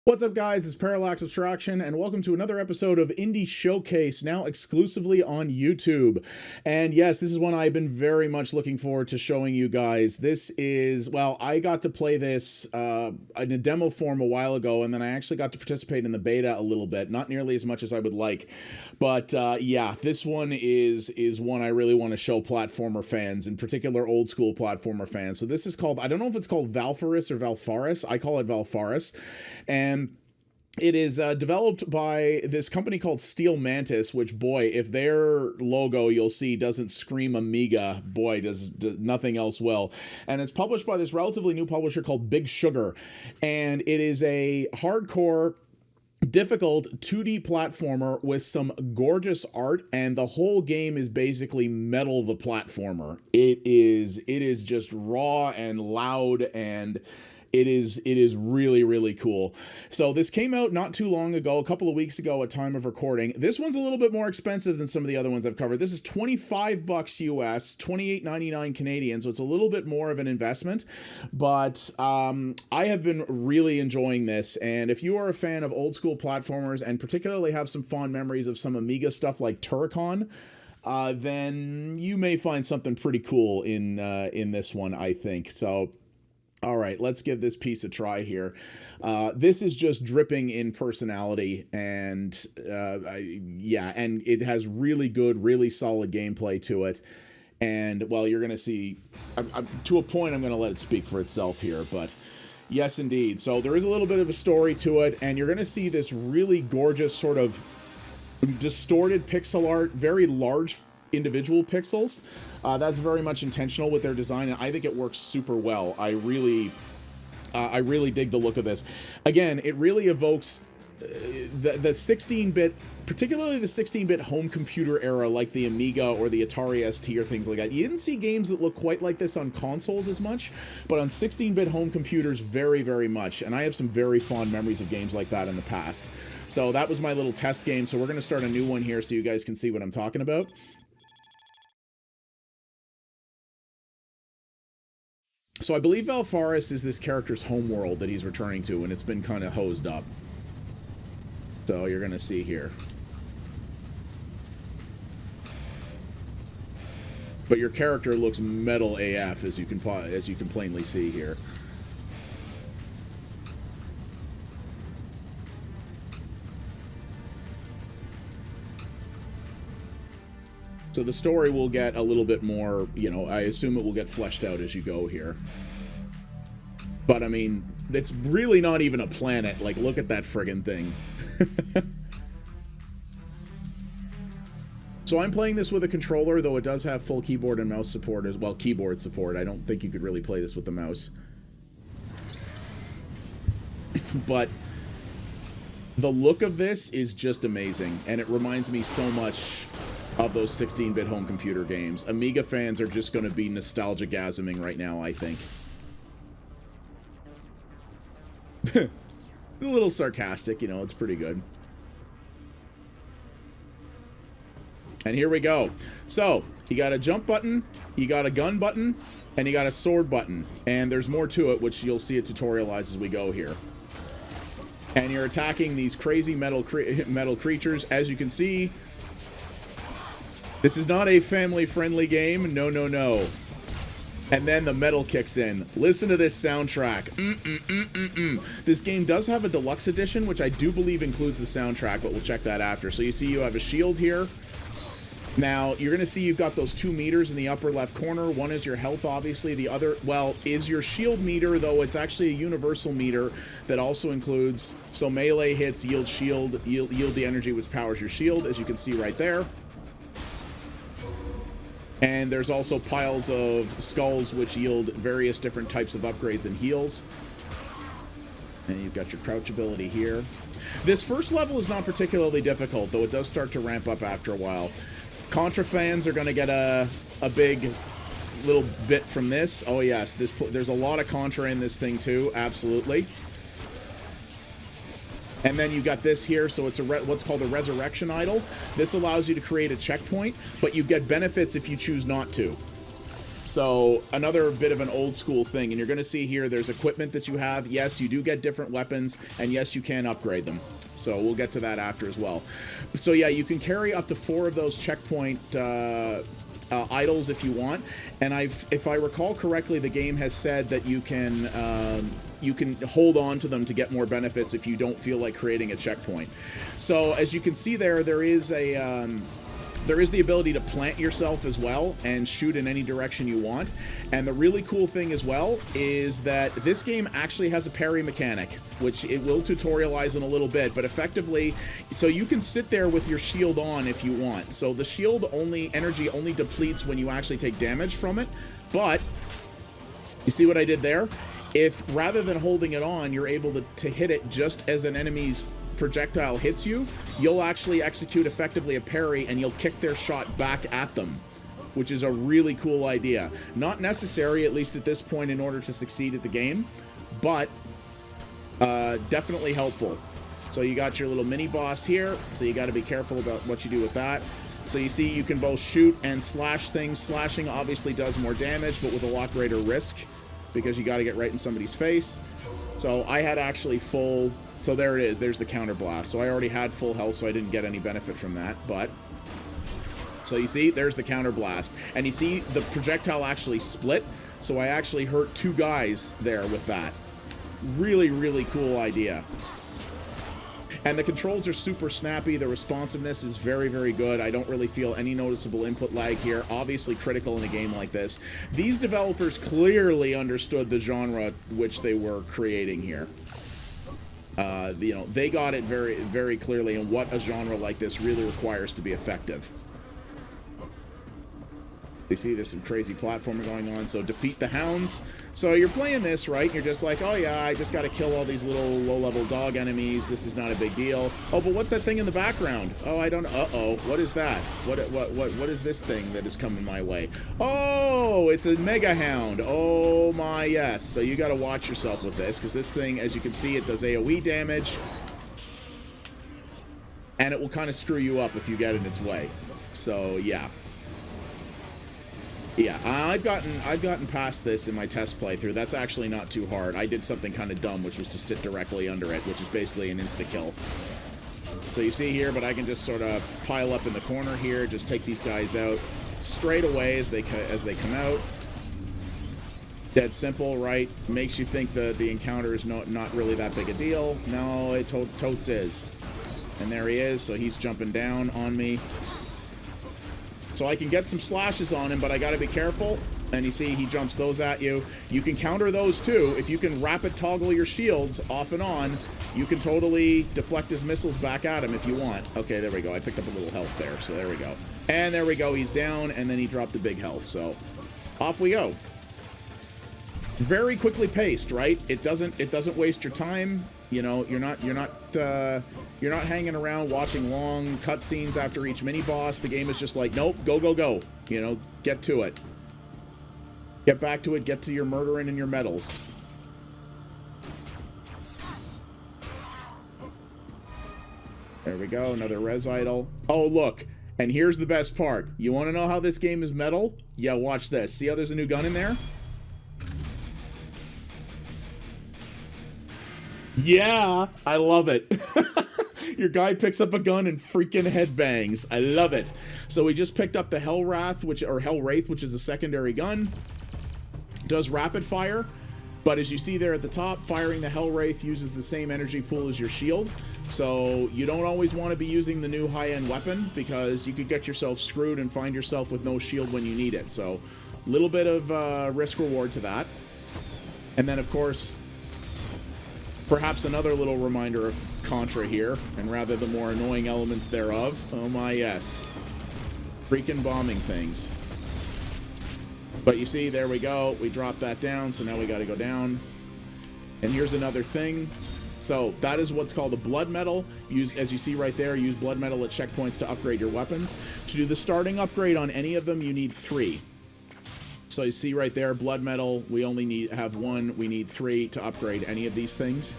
What's up, guys? It's Parallax Abstraction, and welcome to another episode of Indie Showcase, now exclusively on YouTube. And yes, this is one I've been very much looking forward to showing you guys. This is, well, I got to play this in a demo form a while ago, and then I actually got to participate in the beta a little bit, not nearly as much as I would like. But yeah, this one is one I really want to show platformer fans, in particular old school platformer fans. So this is called, I don't know if it's called Valfaris or Valfaris. I call it Valfaris. And it is developed by this company called Steel Mantis, which, boy, if their logo you'll see doesn't scream Amiga, boy, does nothing else will. And it's published by this relatively new publisher called Big Sugar. And it is a hardcore, difficult 2D platformer with some gorgeous art, and the whole game is basically Metal the Platformer. It is just raw and loud, and it is really, really cool. So this came out not too long ago, a couple of weeks ago at time of recording. This one's a little bit more expensive than some of the other ones I've covered. This is $25 US, $28.99 Canadian, so it's a little bit more of an investment. But I have been really enjoying this, and if you are a fan of old school platformers and particularly have some fond memories of some Amiga stuff like Turrican, then you may find something pretty cool in this one, I think. So all right, let's give this piece a try here. This is just dripping in personality, and yeah, and it has really good, really solid gameplay to it. And, well, you're going to see, to a point, I'm going to let it speak for itself here, but yes, indeed. So there is a little bit of a story to it, and you're going to see this really gorgeous sort of distorted pixel art, very large individual pixels. That's very much intentional with their design, and I think it works super well. I really dig the look of this. Again, it really evokes the 16-bit, particularly the 16-bit home computer era, like the Amiga or the Atari ST or things like that. You didn't see games that look quite like this on consoles as much, but on 16-bit home computers, very, very much. And I have some very fond memories of games like that in the past. So that was my little test game. So we're going to start a new one here so you guys can see what I'm talking about. So I believe Valfaris is this character's homeworld that he's returning to, and it's been kind of hosed up. So you're going to see here. But your character looks metal AF, as you can plainly see here. So the story will get a little bit more, you know, I assume it will get fleshed out as you go here. But, I mean, it's really not even a planet. Like, look at that friggin' thing. So I'm playing this with a controller, though it does have full keyboard and mouse support as well. Keyboard support. I don't think you could really play this with the mouse. But the look of this is just amazing, and it reminds me so much of those 16-bit home computer games. Amiga fans are just going to be nostalgia-gasming right now, I think. It's a little sarcastic, you know, it's pretty good. And here we go. So, you got a jump button, you got a gun button, and you got a sword button. And there's more to it, which you'll see it tutorialize as we go here. And you're attacking these crazy metal creatures. As you can see, this is not a family-friendly game. No, no, no. And then the metal kicks in. Listen to this soundtrack. This game does have a deluxe edition, which I do believe includes the soundtrack, but we'll check that after. So you see you have a shield here. Now, you're going to see you've got those 2 meters in the upper left corner. One is your health, obviously. The other, well, is your shield meter, though it's actually a universal meter that also includes, so melee hits yield the energy which powers your shield, as you can see right there. And there's also piles of skulls which yield various different types of upgrades and heals. And you've got your crouch ability here. This first level is not particularly difficult, though it does start to ramp up after a while. Contra fans are going to get a big little bit from this. Oh yes, there's a lot of Contra in this thing too, absolutely. And then you got this here, so it's what's called a resurrection idol. This allows you to create a checkpoint, but you get benefits if you choose not to. So another bit of an old school thing, and you're going to see here there's equipment that you have. Yes, you do get different weapons, and yes, you can upgrade them. So we'll get to that after as well. So yeah, you can carry up to 4 of those checkpoint idols if you want. And if I recall correctly, the game has said that you can hold on to them to get more benefits if you don't feel like creating a checkpoint. So as you can see there is the ability to plant yourself as well and shoot in any direction you want. And the really cool thing as well is that this game actually has a parry mechanic, which it will tutorialize in a little bit, but effectively, so you can sit there with your shield on if you want. So the shield energy only depletes when you actually take damage from it, but you see what I did there? If rather than holding it on, you're able to hit it just as an enemy's projectile hits you, you'll actually execute effectively a parry and you'll kick their shot back at them, which is a really cool idea. Not necessary, at least at this point, in order to succeed at the game, but definitely helpful. So you got your little mini boss here, so you got to be careful about what you do with that. So you see you can both shoot and slash things. Slashing obviously does more damage, but with a lot greater risk because you got to get right in somebody's face. So I had actually full... So there it is, there's the counter blast. So I already had full health, so I didn't get any benefit from that, but... So you see, there's the counter blast. And you see the projectile actually split, so I actually hurt 2 guys there with that. Really, really cool idea. And the controls are super snappy, the responsiveness is very, very good. I don't really feel any noticeable input lag here. Obviously critical in a game like this. These developers clearly understood the genre which they were creating here. You know, they got it very, very clearly and what a genre like this really requires to be effective. You see there's some crazy platforming going on. So defeat the hounds. So you're playing this, right? You're just like, oh yeah, I just got to kill all these little low-level dog enemies. This is not a big deal. Oh, but what's that thing in the background? Oh, I don't know. Uh-oh. What is that? What is this thing that is coming my way? Oh, it's a mega hound. Oh my, yes. So you got to watch yourself with this because this thing, as you can see, it does AoE damage. And it will kind of screw you up if you get in its way. So, yeah. Yeah, I've gotten past this in my test playthrough. That's actually not too hard. I did something kind of dumb, which was to sit directly under it, which is basically an insta-kill. So you see here, but I can just sort of pile up in the corner here, just take these guys out straight away as they come out. Dead simple, right? Makes you think the encounter is not really that big a deal. No, it totes is. And there he is, so he's jumping down on me. So I can get some slashes on him, but I gotta be careful. And you see, he jumps those at you. You can counter those too. If you can rapid toggle your shields off and on, you can totally deflect his missiles back at him if you want. Okay, there we go. I picked up a little health there, so there we go. And there we go, he's down, and then he dropped the big health, so off we go. Very quickly paced, right? It doesn't waste your time. You know, you're not hanging around watching long cutscenes after each mini boss. The game is just like, nope, go, go, go. You know, get to it. Get back to it. Get to your murdering and your medals. There we go. Another res idol. Oh, look. And here's the best part. You want to know how this game is metal? Yeah, watch this. See how there's a new gun in there? Yeah, I love it. Your guy picks up a gun and freaking headbangs. I love it. So we just picked up the Hellwraith, which is a secondary gun. Does rapid fire, but as you see there at the top, firing the Hellwraith uses the same energy pool as your shield. So you don't always want to be using the new high-end weapon because you could get yourself screwed and find yourself with no shield when you need it. So a little bit of risk-reward to that. And then, of course, perhaps another little reminder of Contra here, and rather the more annoying elements thereof. Oh my, yes. Freaking bombing things. But you see, there we go. We dropped that down, so now we got to go down. And here's another thing. So that is what's called a blood medal. Use, as you see right there, use blood medal at checkpoints to upgrade your weapons. To do the starting upgrade on any of them, you need 3. So you see right there, blood medal, we only have 1. We need 3 to upgrade any of these things.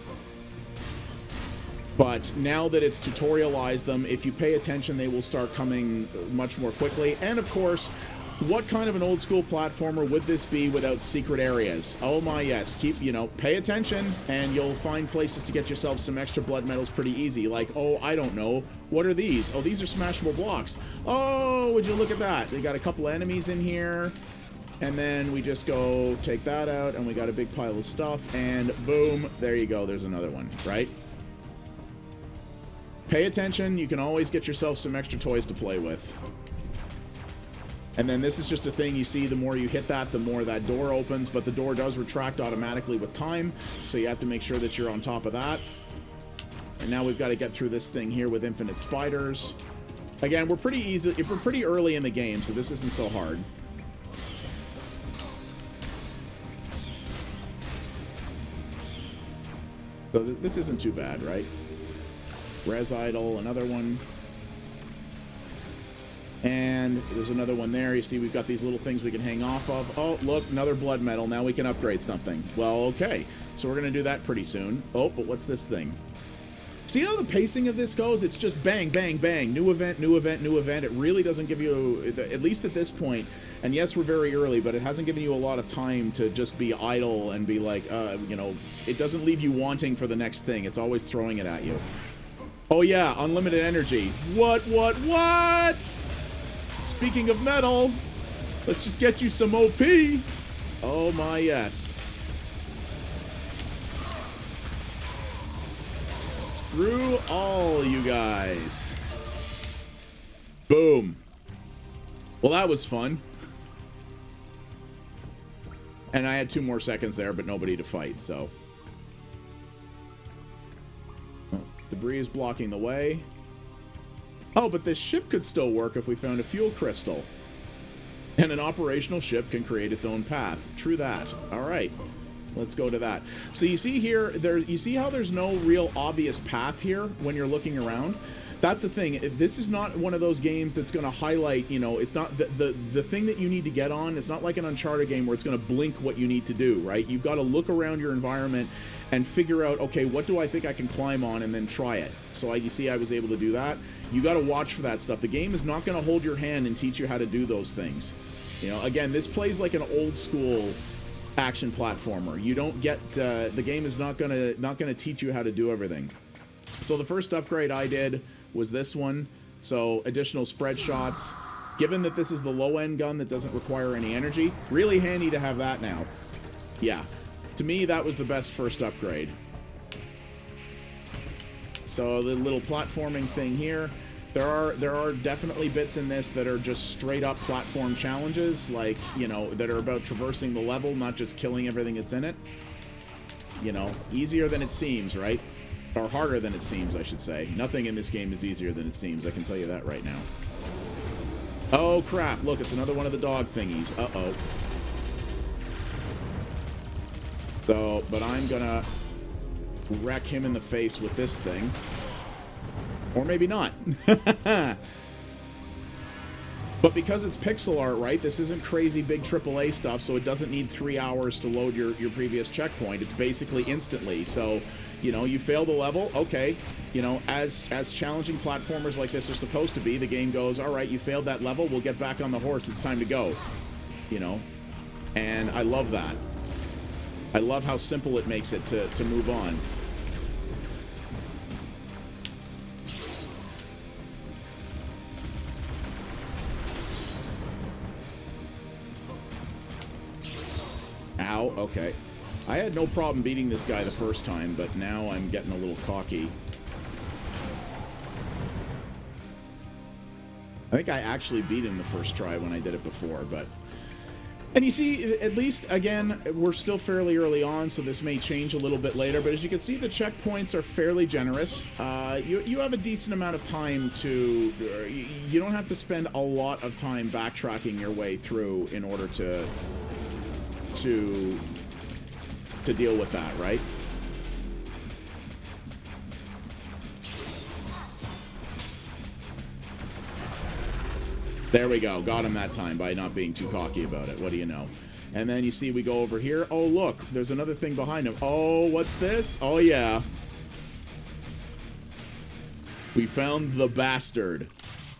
But now that it's tutorialized them, if you pay attention, they will start coming much more quickly. And of course, What kind of an old school platformer would this be without secret areas? Oh my yes, keep, you know, pay attention and you'll find places to get yourself some extra blood medals pretty easy. Like, oh, I don't know, what are these? Oh, these are smashable blocks. Oh, would you look at that? They got a couple enemies in here. And then we just go take that out and we got a big pile of stuff and boom, there you go, there's another one, right? Pay attention, you can always get yourself some extra toys to play with. And then this is just a thing you see, the more you hit that, the more that door opens, but the door does retract automatically with time, so you have to make sure that you're on top of that. And now we've got to get through this thing here with infinite spiders. Again, we're pretty early in the game, so this isn't so hard. So this isn't too bad, right? Res Idol, another one. And there's another one there. You see we've got these little things we can hang off of. Oh, look, another blood medal. Now we can upgrade something. Well, okay. So we're going to do that pretty soon. Oh, but what's this thing? See how the pacing of this goes? It's just bang, bang, bang. New event, new event, new event. It really doesn't give you, at least at this point, and yes, we're very early, but it hasn't given you a lot of time to just be idle and be like, you know, it doesn't leave you wanting for the next thing. It's always throwing it at you. Oh yeah, unlimited energy. What? Speaking of metal, let's just get you some OP. Oh my yes. Screw all you guys. Boom. Well, that was fun. And I had 2 more seconds there, but nobody to fight, so. Oh, debris is blocking the way. Oh, but this ship could still work if we found a fuel crystal. And an operational ship can create its own path. True that. All right. Let's go to that. So you see here, you see how there's no real obvious path here when you're looking around? That's the thing. This is not one of those games that's going to highlight, you know, it's not the thing that you need to get on. It's not like an Uncharted game where it's going to blink what you need to do, right? You've got to look around your environment and figure out, okay, what do I think I can climb on, and then try it. So you see I was able to do that. You got to watch for that stuff. The game is not going to hold your hand and teach you how to do those things. You know, again, this plays like an old school action platformer. You don't get the game is not gonna teach you how to do everything. So the first upgrade I did was this one. So additional spread shots. Given that this is the low end gun that doesn't require any energy, really handy to have that now. Yeah, to me that was the best first upgrade. So the little platforming thing here. There are definitely bits in this that are just straight up platform challenges, like, you know, that are about traversing the level, not just killing everything that's in it. You know, easier than it seems, right? Or harder than it seems, I should say. Nothing in this game is easier than it seems, I can tell you that right now. Oh crap, look, it's another one of the dog thingies. Uh-oh. So, but I'm gonna wreck him in the face with this thing. Or maybe not. But because it's pixel art, right, this isn't crazy big AAA stuff, so it doesn't need 3 hours to load your previous checkpoint. It's basically instantly. So, you know, you fail the level, okay. You know, as challenging platformers like this are supposed to be, the game goes, all right, you failed that level, we'll get back on the horse, it's time to go. You know? And I love that. I love how simple it makes it to move on. Ow, okay. I had no problem beating this guy the first time, but now I'm getting a little cocky. I think I actually beat him the first try when I did it before, but... And you see, at least, again, we're still fairly early on, so this may change a little bit later, but as you can see, the checkpoints are fairly generous. You have a decent amount of time to... You don't have to spend a lot of time backtracking your way through in order to deal with that, right? There we go. Got him that time by not being too cocky about it. What do you know? And then you see we go over here. Oh, look. There's another thing behind him. Oh, what's this? Oh, yeah. We found the bastard.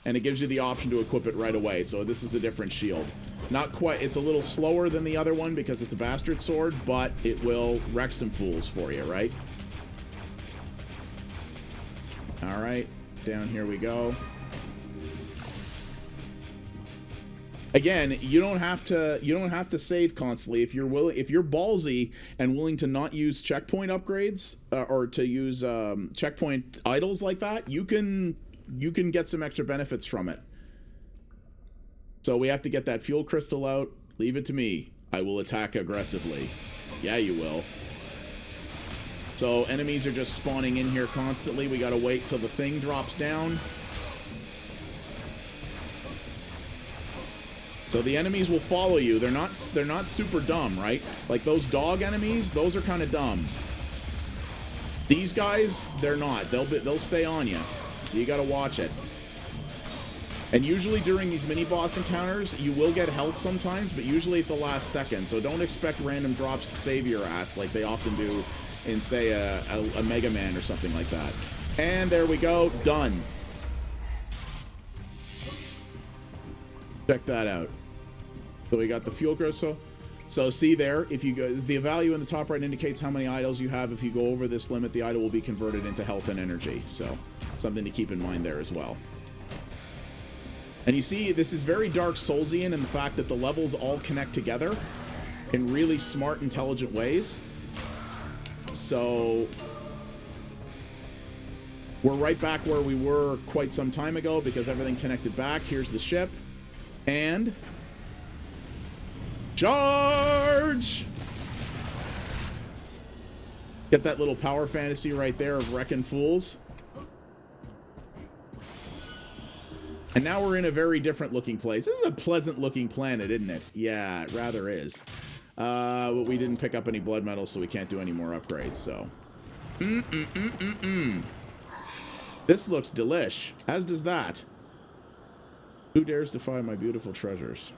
And it gives you the option to equip it right away. So this is a different shield. Not quite. It's a little slower than the other one because it's a bastard sword, but it will wreck some fools for you, right? All right, down here we go. Again, you don't have to save constantly if you're willing. If you're ballsy and willing to not use checkpoint upgrades or to use checkpoint idols like that, you can get some extra benefits from it. So we have to get that fuel crystal out. Leave it to me. I will attack aggressively. Yeah, you will. So enemies are just spawning in here constantly. We gotta wait till the thing drops down. So the enemies will follow you. They're not super dumb, right? Like those dog enemies, those are kind of dumb. These guys, they're not. They'll stay on you. So you gotta watch it. And usually during these mini-boss encounters, you will get health sometimes, but usually at the last second. So don't expect random drops to save your ass like they often do in, say, a Mega Man or something like that. And there we go. Done. Check that out. So we got the fuel crystal. So see there, if you go, the value in the top right indicates how many idols you have. If you go over this limit, the idol will be converted into health and energy. So something to keep in mind there as well. And you see, this is very Dark Soulsian in the fact that the levels all connect together in really smart, intelligent ways. So we're right back where we were quite some time ago because everything connected back. Here's the ship. And charge! Get that little power fantasy right there of wrecking fools. And now we're in a very different looking place. This is a pleasant looking planet, isn't it? Yeah, it rather is. But we didn't pick up any blood medals, so we can't do any more upgrades, so. This looks delish, as does that. Who dares defy my beautiful treasures?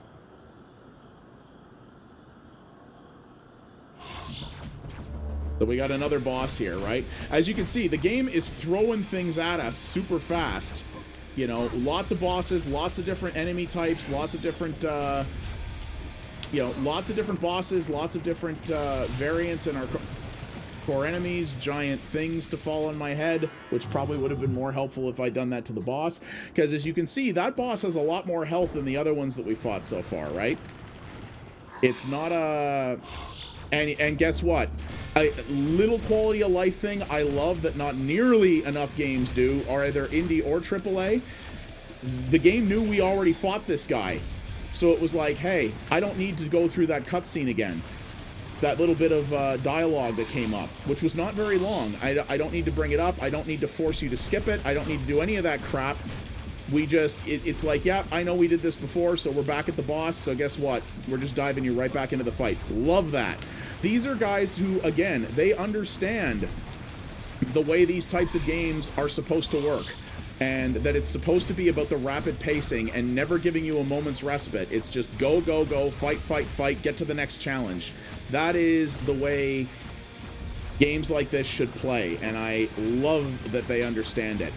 So we got another boss here, right? As you can see, the game is throwing things at us super fast. You know, lots of bosses, lots of different enemy types, lots of different, lots of different bosses, lots of different variants in our core enemies, giant things to fall on my head, which probably would have been more helpful if I'd done that to the boss. Because as you can see, that boss has a lot more health than the other ones that we fought so far, right? It's not a... And guess what? A little quality of life thing I love that not nearly enough games do, are either indie or AAA. The game knew we already fought this guy. So it was like, hey, I don't need to go through that cutscene again. That little bit of dialogue that came up, which was not very long. I don't need to bring it up. I don't need to force you to skip it. I don't need to do any of that crap. We just, it's like, yeah, I know we did this before, so we're back at the boss, so guess what? We're just diving you right back into the fight. Love that. These are guys who, again, they understand the way these types of games are supposed to work. And that it's supposed to be about the rapid pacing and never giving you a moment's respite. It's just go, go, go, fight, fight, fight, get to the next challenge. That is the way games like this should play, and I love that they understand it.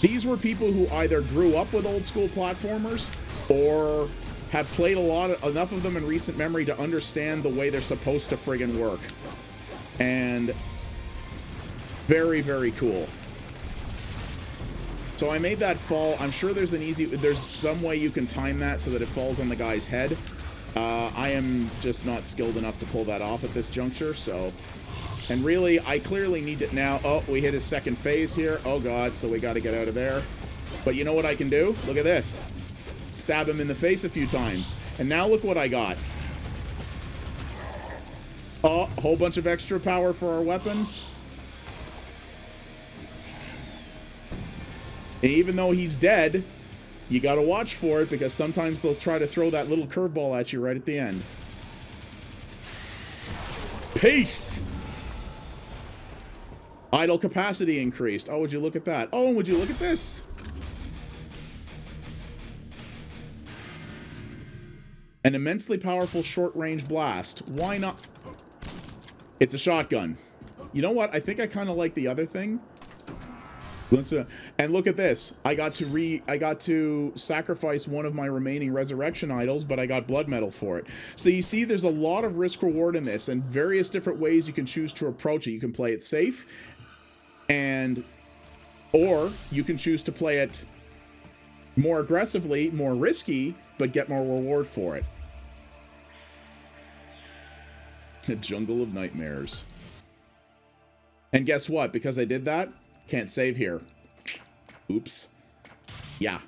These were people who either grew up with old school platformers or have played enough of them in recent memory to understand the way they're supposed to friggin' work. And very, very cool. So I made that fall. I'm sure there's some way you can time that so that it falls on the guy's head. I am just not skilled enough to pull that off at this juncture, so... And really, I clearly need it now. Oh, we hit his second phase here. Oh, God, so we got to get out of there. But you know what I can do? Look at this. Stab him in the face a few times. And now look what I got. Oh, a whole bunch of extra power for our weapon. And even though he's dead, you got to watch for it because sometimes they'll try to throw that little curveball at you right at the end. Peace! Idle capacity increased. Oh, would you look at that? Oh, and would you look at this? An immensely powerful short-range blast. Why not? It's a shotgun. You know what? I think I kind of like the other thing. And look at this. I got to sacrifice one of my remaining resurrection idols, but I got blood metal for it. So you see, there's a lot of risk reward in this, and various different ways you can choose to approach it. You can play it safe, or you can choose to play it more aggressively, more risky, but get more reward for it. A jungle of nightmares. And guess what? Because I did that, can't save here. Oops. Yeah.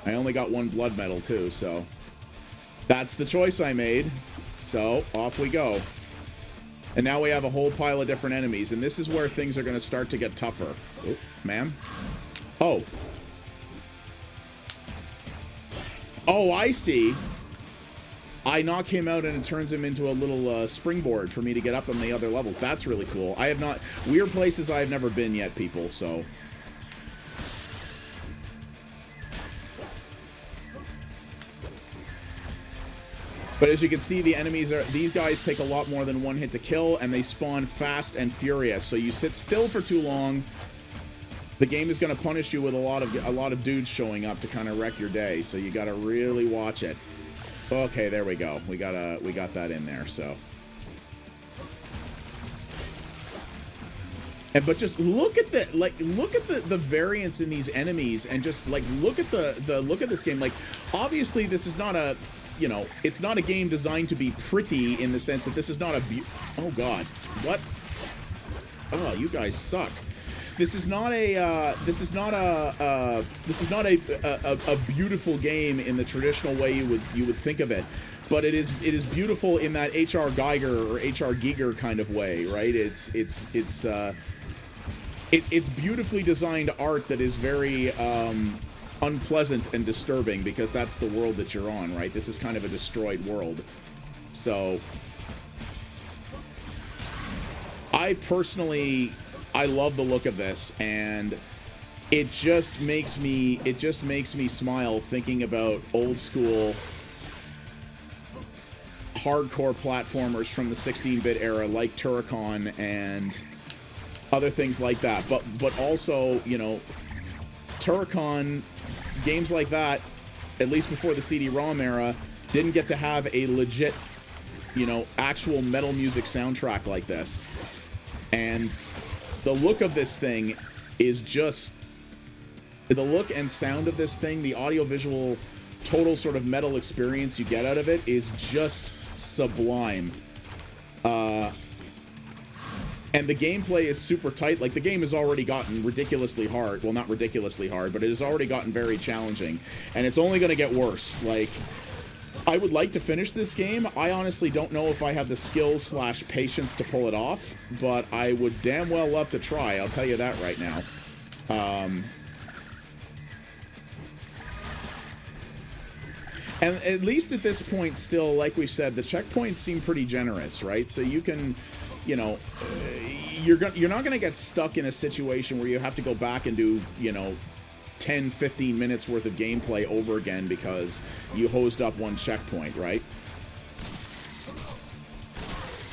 I only got one blood medal too, so that's the choice I made. So off we go. And now we have a whole pile of different enemies, and this is where things are going to start to get tougher. Oh, ma'am. Oh. Oh, I see. I knock him out and it turns him into a little springboard for me to get up on the other levels. That's really cool. I have not... Weird places I have never been yet, people, so... But as you can see, the enemies are... These guys take a lot more than one hit to kill, and they spawn fast and furious. So you sit still for too long, the game is going to punish you with a lot of dudes showing up to kind of wreck your day. So you got to really watch it. Okay, there we go. We got that in there, so. But just look at the variance in these enemies, and just like look at this game. Like, obviously this is not a, you know, it's not a game designed to be pretty in the sense that this is not a oh god. What? Oh, you guys suck. This is not a beautiful game in the traditional way you would think of it, but it is beautiful in that H.R. Geiger or H.R. Giger kind of way, right? It's beautifully designed art that is very unpleasant and disturbing, because that's the world that you're on, right? This is kind of a destroyed world. So I personally, I love the look of this, and it just makes me smile thinking about old school hardcore platformers from the 16-bit era, like Turrican and other things like that. But also, you know, Turrican, games like that, at least before the CD-ROM era, didn't get to have a legit, you know, actual metal music soundtrack like this. And the look of this thing is just... The look and sound of this thing, the audio-visual, total sort of metal experience you get out of it is just sublime. And the gameplay is super tight. Like, the game has already gotten ridiculously hard. Well, not ridiculously hard, but it has already gotten very challenging. And it's only going to get worse. Like, I would like to finish this game. I honestly don't know if I have the skills / patience to pull it off, but I would damn well love to try. I'll tell you that right now. And at least at this point, still, like we said, the checkpoints seem pretty generous, right? So you can, you know, you're not going to get stuck in a situation where you have to go back and do, you know, 10, 15 minutes worth of gameplay over again because you hosed up one checkpoint, right?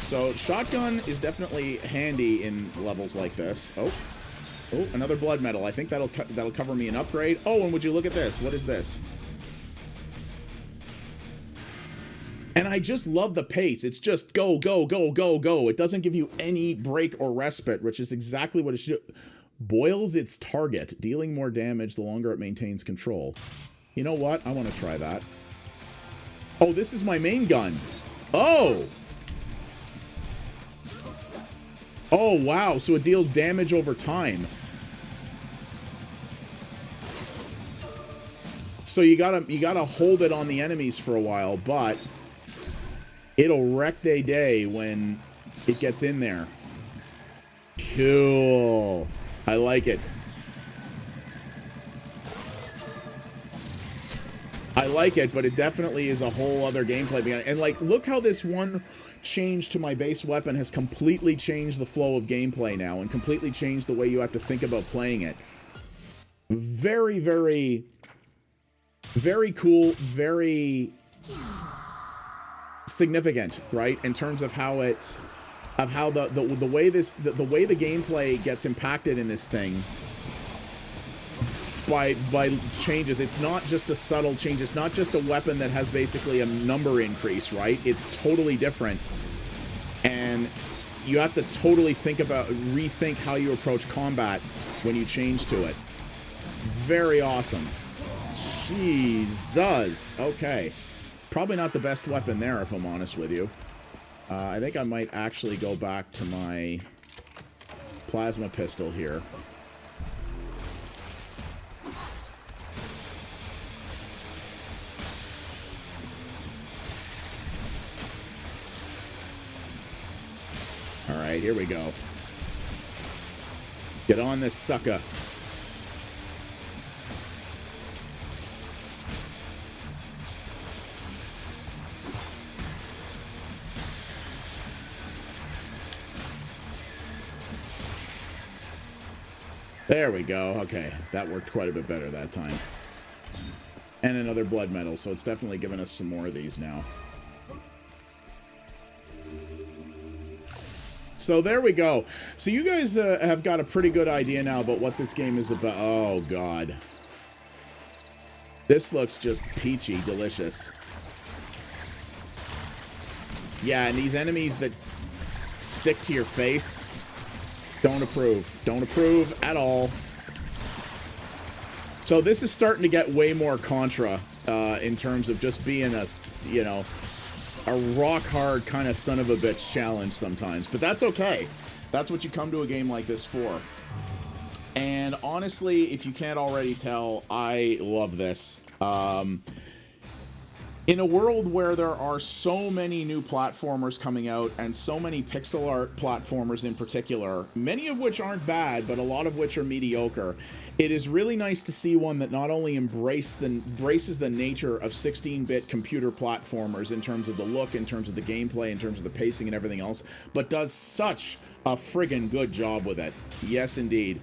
So shotgun is definitely handy in levels like this. Oh, another blood medal. I think that'll cover me an upgrade. Oh, and would you look at this? What is this? And I just love the pace. It's just go, go, go, go, go. It doesn't give you any break or respite, which is exactly what it should do. Boils its target, dealing more damage the longer it maintains control. You know what? I want to try that. Oh, this is my main gun. Oh! Oh, wow. So it deals damage over time. So you gotta hold it on the enemies for a while, but it'll wreck their day when it gets in there. Cool. I like it. I like it, but it definitely is a whole other gameplay. And like, look how this one change to my base weapon has completely changed the flow of gameplay now, and completely changed the way you have to think about playing it. Very, very, very cool, very significant, right? In terms of how it of how the way the way the gameplay gets impacted in this thing by changes. It's not just a subtle change. It's not just a weapon that has basically a number increase, right? It's totally different, and you have to totally rethink how you approach combat when you change to it. Very awesome. Jesus. Okay. Probably not the best weapon there, if I'm honest with you. I think I might actually go back to my plasma pistol here. All right, here we go. Get on this sucker. There we go. Okay, that worked quite a bit better that time. And another blood medal, so it's definitely given us some more of these now. So there we go. So you guys have got a pretty good idea now about what this game is about. Oh, God. This looks just peachy delicious. Yeah, and these enemies that stick to your face, don't approve. Don't approve at all. So this is starting to get way more Contra in terms of just being a, you know, a rock-hard kind of son of a bitch challenge sometimes. But that's okay. That's what you come to a game like this for. And honestly, if you can't already tell, I love this. In a world where there are so many new platformers coming out, and so many pixel art platformers in particular, many of which aren't bad, but a lot of which are mediocre, it is really nice to see one that not only embraces the nature of 16-bit computer platformers in terms of the look, in terms of the gameplay, in terms of the pacing and everything else, but does such a friggin' good job with it. Yes, indeed.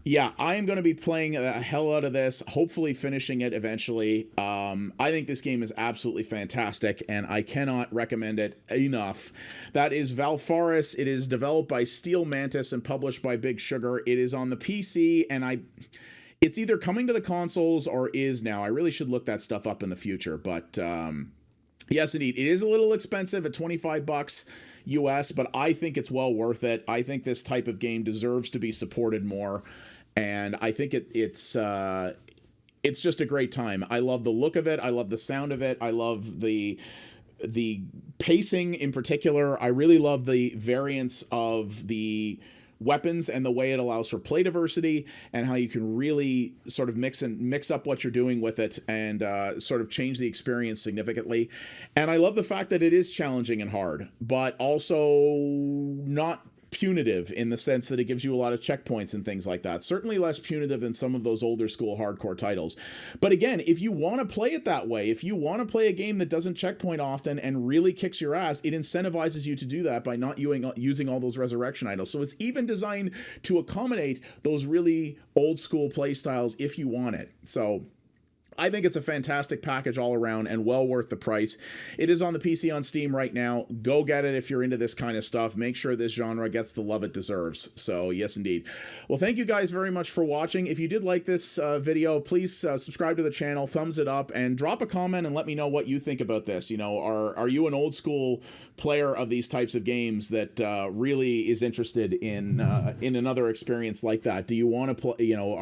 Yeah, I am going to be playing the hell out of this, hopefully finishing it eventually. I think this game is absolutely fantastic, and I cannot recommend it enough. That is Valfaris. It is developed by Steel Mantis and published by Big Sugar. It is on the PC, and it's either coming to the consoles or is now. I really should look that stuff up in the future, but yes, indeed. It is a little expensive at $25 US, but I think it's well worth it. I think this type of game deserves to be supported more. And I think it's just a great time. I love the look of it. I love the sound of it. I love the pacing in particular. I really love the variance of the weapons and the way it allows for play diversity, and how you can really sort of mix up what you're doing with it and sort of change the experience significantly. And I love the fact that it is challenging and hard, but also not punitive in the sense that it gives you a lot of checkpoints and things like that. Certainly less punitive than some of those older school hardcore titles. But again, if you want to play it that way, if you want to play a game that doesn't checkpoint often and really kicks your ass, it incentivizes you to do that by not using all those resurrection idols. So it's even designed to accommodate those really old school play styles if you want it. So I think it's a fantastic package all around and well worth the price. It is on the PC on Steam right now. Go get it if you're into this kind of stuff. Make sure this genre gets the love it deserves. So yes, indeed. Well, thank you guys very much for watching. If you did like this video, please subscribe to the channel, thumbs it up, and drop a comment and let me know what you think about this. You know, are you an old school player of these types of games that really is interested in another experience like that? Do you want to play, you know,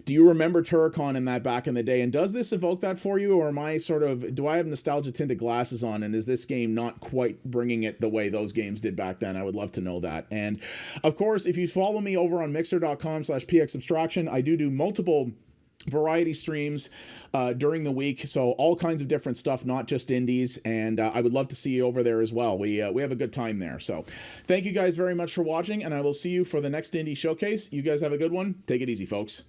do you remember Turrican in that back in the day? And does this evoke that for you, or am I do I have nostalgia tinted glasses on, and is this game not quite bringing it the way those games did back then? I would love to know that. And of course, if you follow me over on mixer.com/pxabstraction, I do multiple variety streams during the week, so all kinds of different stuff, not just indies, and I would love to see you over there as well. We have a good time there. So thank you guys very much for watching, and I will see you for the next indie showcase. You guys have a good one. Take it easy, folks.